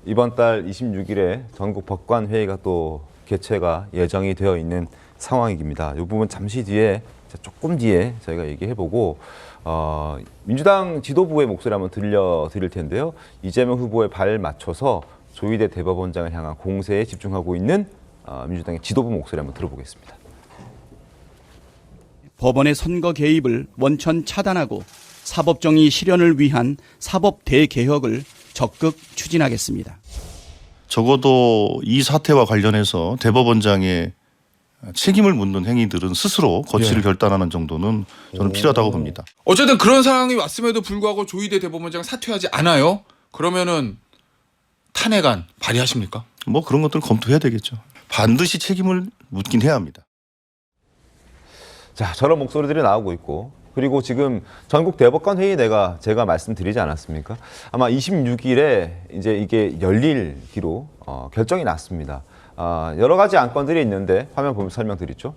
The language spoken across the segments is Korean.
이번 달 26일에 전국 법관회의가 또 개최가 예정이 되어 있는 상황입니다. 이 부분 잠시 뒤에, 조금 뒤에 저희가 얘기해보고 민주당 지도부의 목소리 한번 들려드릴 텐데요. 이재명 후보의 발 맞춰서 조희대 대법원장을 향한 공세에 집중하고 있는 민주당의 지도부 목소리 한번 들어보겠습니다. 법원의 선거 개입을 원천 차단하고 사법정의 실현을 위한 사법 대개혁을 적극 추진하겠습니다. 적어도 이 사태와 관련해서 대법원장의 책임을 묻는 행위들은 스스로 거취를 결단하는 정도는 저는 필요하다고 봅니다. 어쨌든 그런 상황이 왔음에도 불구하고 조희대 대법원장 사퇴하지 않아요? 그러면은 탄핵안 발의하십니까? 뭐 그런 것들은 검토해야 되겠죠. 반드시 책임을 묻긴 해야 합니다. 자, 저런 목소리들이 나오고 있고, 그리고 지금 전국 대법관 회의 제가 말씀드리지 않았습니까? 아마 26일에 이제 이게 열릴기로 결정이 났습니다. 여러 가지 안건들이 있는데 화면 보면 설명드리죠.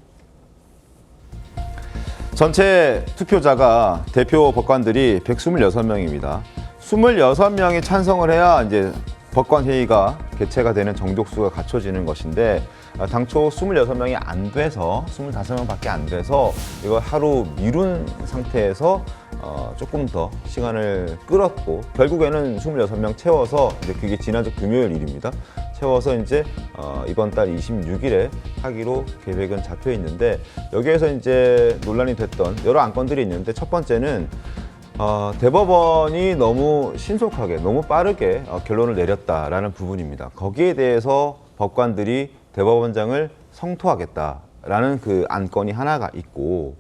전체 투표자가 대표 법관들이 126명입니다. 26명이 찬성을 해야 이제 법관 회의가 개최가 되는 정족수가 갖춰지는 것인데, 당초 26명이 안 돼서 25명밖에 안 돼서 이걸 하루 미룬 상태에서 조금 더 시간을 끌었고, 결국에는 26명 채워서 이제 그게 지난주 금요일 일입니다. 채워서 이제 이번 달 26일에 하기로 계획은 잡혀 있는데, 여기에서 이제 논란이 됐던 여러 안건들이 있는데, 첫 번째는 대법원이 너무 신속하게, 너무 빠르게 결론을 내렸다라는 부분입니다. 거기에 대해서 법관들이 대법원장을 성토하겠다라는 그 안건이 하나가 있고,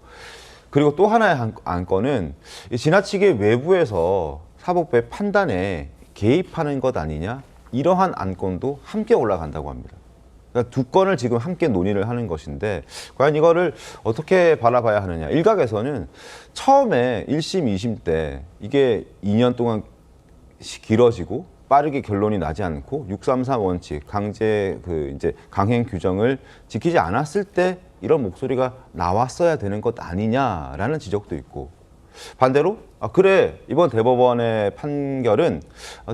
그리고 또 하나의 안건은 지나치게 외부에서 사법부의 판단에 개입하는 것 아니냐, 이러한 안건도 함께 올라간다고 합니다. 그러니까 두 건을 지금 함께 논의를 하는 것인데, 과연 이거를 어떻게 바라봐야 하느냐. 일각에서는 처음에 1심, 2심 때 이게 2년 동안 길어지고 빠르게 결론이 나지 않고 633 원칙, 강행 규정을 지키지 않았을 때 이런 목소리가 나왔어야 되는 것 아니냐라는 지적도 있고, 반대로 그래, 이번 대법원의 판결은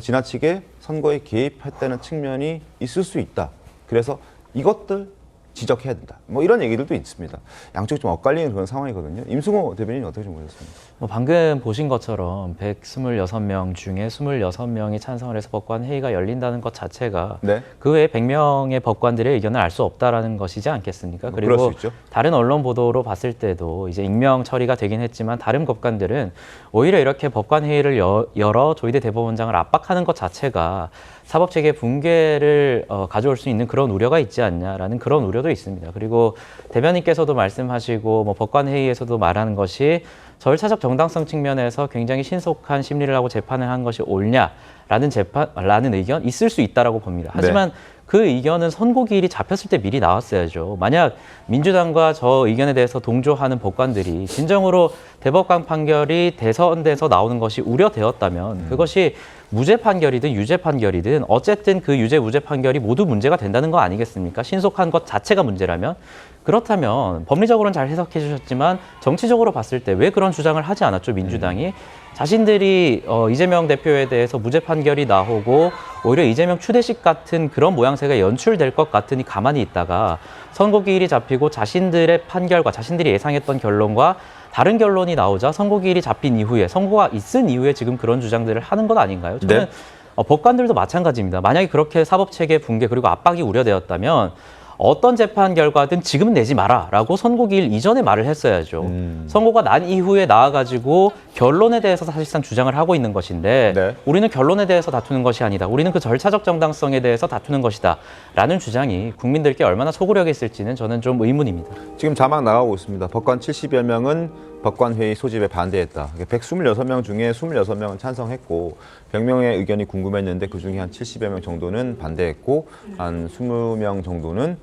지나치게 선거에 개입했다는 측면이 있을 수 있다. 그래서 이것들 지적해야 된다. 뭐 이런 얘기들도 있습니다. 양쪽이 좀 엇갈리는 그런 상황이거든요. 임승호 대변인은 어떻게 좀 보셨습니까? 방금 보신 것처럼 126명 중에 26명이 찬성을 해서 법관 회의가 열린다는 것 자체가 네. 그 외에 100명의 법관들의 의견을 알 수 없다라는 것이지 않겠습니까? 그리고 다른 언론 보도로 봤을 때도 이제 익명 처리가 되긴 했지만, 다른 법관들은 오히려 이렇게 법관 회의를 열어 조희대 대법원장을 압박하는 것 자체가 사법체계 붕괴를 가져올 수 있는 그런 우려가 있지 않냐라는 그런 우려도 있습니다. 그리고 대변인께서도 말씀하시고 법관 회의에서도 말하는 것이 절차적 정당성 측면에서 굉장히 신속한 심리를 하고 재판을 한 것이 옳냐라는 의견 있을 수 있다라고 봅니다. 하지만 그 의견은 선고기일이 잡혔을 때 미리 나왔어야죠. 만약 민주당과 저 의견에 대해서 동조하는 법관들이 진정으로 대법관 판결이 대선돼서 나오는 것이 우려되었다면, 그것이 무죄 판결이든 유죄 판결이든 어쨌든 그 유죄 무죄 판결이 모두 문제가 된다는 거 아니겠습니까? 신속한 것 자체가 문제라면. 그렇다면 법리적으로는 잘 해석해 주셨지만 정치적으로 봤을 때 왜 그런 주장을 하지 않았죠, 민주당이? 자신들이 이재명 대표에 대해서 무죄 판결이 나오고 오히려 이재명 추대식 같은 그런 모양새가 연출될 것 같으니 가만히 있다가 선고기일이 잡히고 자신들의 판결과 자신들이 예상했던 결론과 다른 결론이 나오자 선고기일이 잡힌 이후에, 선고가 있은 이후에 지금 그런 주장들을 하는 것 아닌가요? 저는 법관들도 마찬가지입니다. 만약에 그렇게 사법체계 붕괴 그리고 압박이 우려되었다면 어떤 재판 결과든 지금은 내지 마라라고 선고기일 이전에 말을 했어야죠. 선고가 난 이후에 나와가지고 결론에 대해서 사실상 주장을 하고 있는 것인데, 우리는 결론에 대해서 다투는 것이 아니다. 우리는 그 절차적 정당성에 대해서 다투는 것이다. 라는 주장이 국민들께 얼마나 소구력이 있을지는 저는 좀 의문입니다. 지금 자막 나가고 있습니다. 법관 70여 명은 법관회의 소집에 반대했다. 126명 중에 26명은 찬성했고, 100명의 의견이 궁금했는데 그중에 한 70여 명 정도는 반대했고, 한 20명 정도는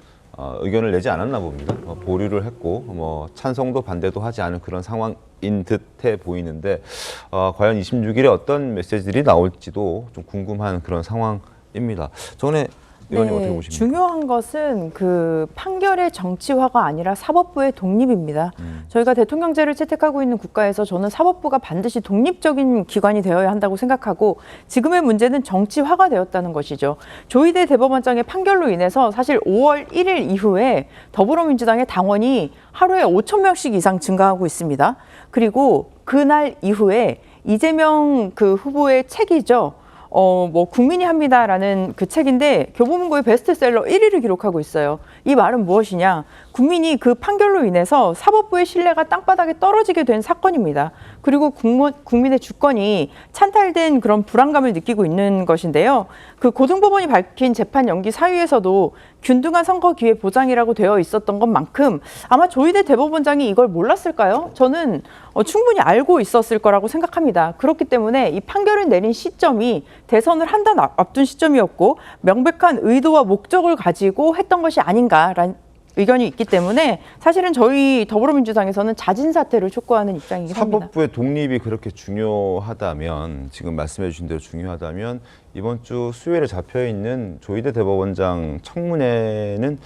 의견을 내지 않았나 봅니다. 보류를 했고, 찬성도 반대도 하지 않은 그런 상황인 듯해 보이는데, 과연 26일에 어떤 메시지들이 나올지도 좀 궁금한 그런 상황입니다. 전에 의원님 어떻게 보십니까? 중요한 것은 그 판결의 정치화가 아니라 사법부의 독립입니다. 저희가 대통령제를 채택하고 있는 국가에서 저는 사법부가 반드시 독립적인 기관이 되어야 한다고 생각하고 지금의 문제는 정치화가 되었다는 것이죠. 조희대 대법원장의 판결로 인해서 사실 5월 1일 이후에 더불어민주당의 당원이 하루에 5천 명씩 이상 증가하고 있습니다. 그리고 그날 이후에 이재명 그 후보의 책이죠. 뭐 국민이 합니다라는 그 책인데 교보문고의 베스트셀러 1위를 기록하고 있어요. 이 말은 무엇이냐? 국민이 그 판결로 인해서 사법부의 신뢰가 땅바닥에 떨어지게 된 사건입니다. 그리고 국민의 주권이 찬탈된 그런 불안감을 느끼고 있는 것인데요. 그 고등법원이 밝힌 재판 연기 사유에서도 균등한 선거 기회 보장이라고 되어 있었던 것만큼 아마 조희대 대법원장이 이걸 몰랐을까요? 저는 충분히 알고 있었을 거라고 생각합니다. 그렇기 때문에 이 판결을 내린 시점이 대선을 한 달 앞둔 시점이었고 명백한 의도와 목적을 가지고 했던 것이 아닌가라는 의견이 있기 때문에 사실은 저희 더불어민주당에서는 자진 사퇴를 촉구하는 입장이긴 합니다. 사법부의 독립이 그렇게 중요하다면 지금 말씀해 주신 대로 중요하다면 이번 주 수요일에 잡혀 있는 조희대 대법원장 청문회는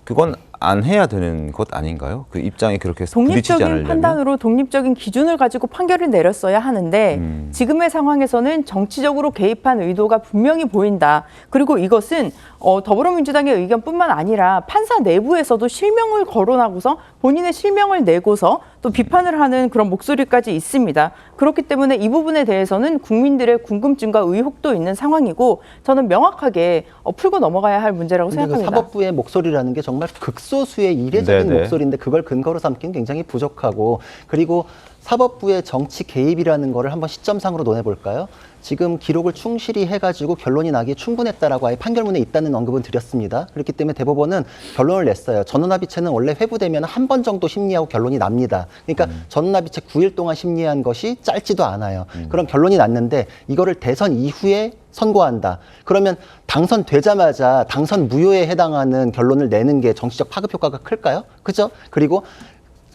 그건 안 해야 되는 것 아닌가요? 그 입장이 그렇게 부딪히지 독립적인 않으려면? 판단으로 독립적인 기준을 가지고 판결을 내렸어야 하는데 지금의 상황에서는 정치적으로 개입한 의도가 분명히 보인다. 그리고 이것은 더불어민주당의 의견뿐만 아니라 판사 내부에서도 실명을 거론하고서 본인의 실명을 내고서 또 비판을 하는 그런 목소리까지 있습니다. 그렇기 때문에 이 부분에 대해서는 국민들의 궁금증과 의혹도 있는 상황이고 저는 명확하게 풀고 넘어가야 할 문제라고 생각합니다. 그 사법부의 목소리라는 게 정말 극소수의 이례적인 네네. 목소리인데 그걸 근거로 삼기는 굉장히 부족하고 그리고 사법부의 정치 개입이라는 거를 한번 시점상으로 논해볼까요? 지금 기록을 충실히 해가지고 결론이 나기에 충분했다라고 아예 판결문에 있다는 언급은 드렸습니다. 그렇기 때문에 대법원은 결론을 냈어요. 전원합의체는 원래 회부되면 한 번 정도 심리하고 결론이 납니다. 그러니까 전원합의체 9일 동안 심리한 것이 짧지도 않아요. 그런 결론이 났는데 이거를 대선 이후에 선고한다. 그러면 당선되자마자 당선 무효에 해당하는 결론을 내는 게 정치적 파급 효과가 클까요? 그죠? 그리고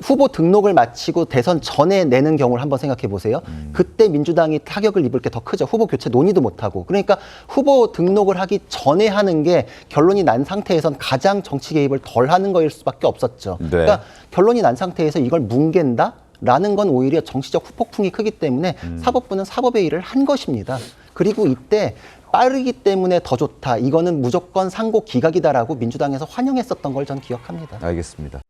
후보 등록을 마치고 대선 전에 내는 경우를 한번 생각해 보세요. 그때 민주당이 타격을 입을 게 더 크죠. 후보 교체 논의도 못하고. 그러니까 후보 등록을 하기 전에 하는 게 결론이 난 상태에선 가장 정치 개입을 덜 하는 거일 수밖에 없었죠. 네. 그러니까 결론이 난 상태에서 이걸 뭉갠다? 라는 건 오히려 정치적 후폭풍이 크기 때문에 사법부는 사법의 일을 한 것입니다. 그리고 이때 빠르기 때문에 더 좋다. 이거는 무조건 상고 기각이다라고 민주당에서 환영했었던 걸 전 기억합니다. 알겠습니다.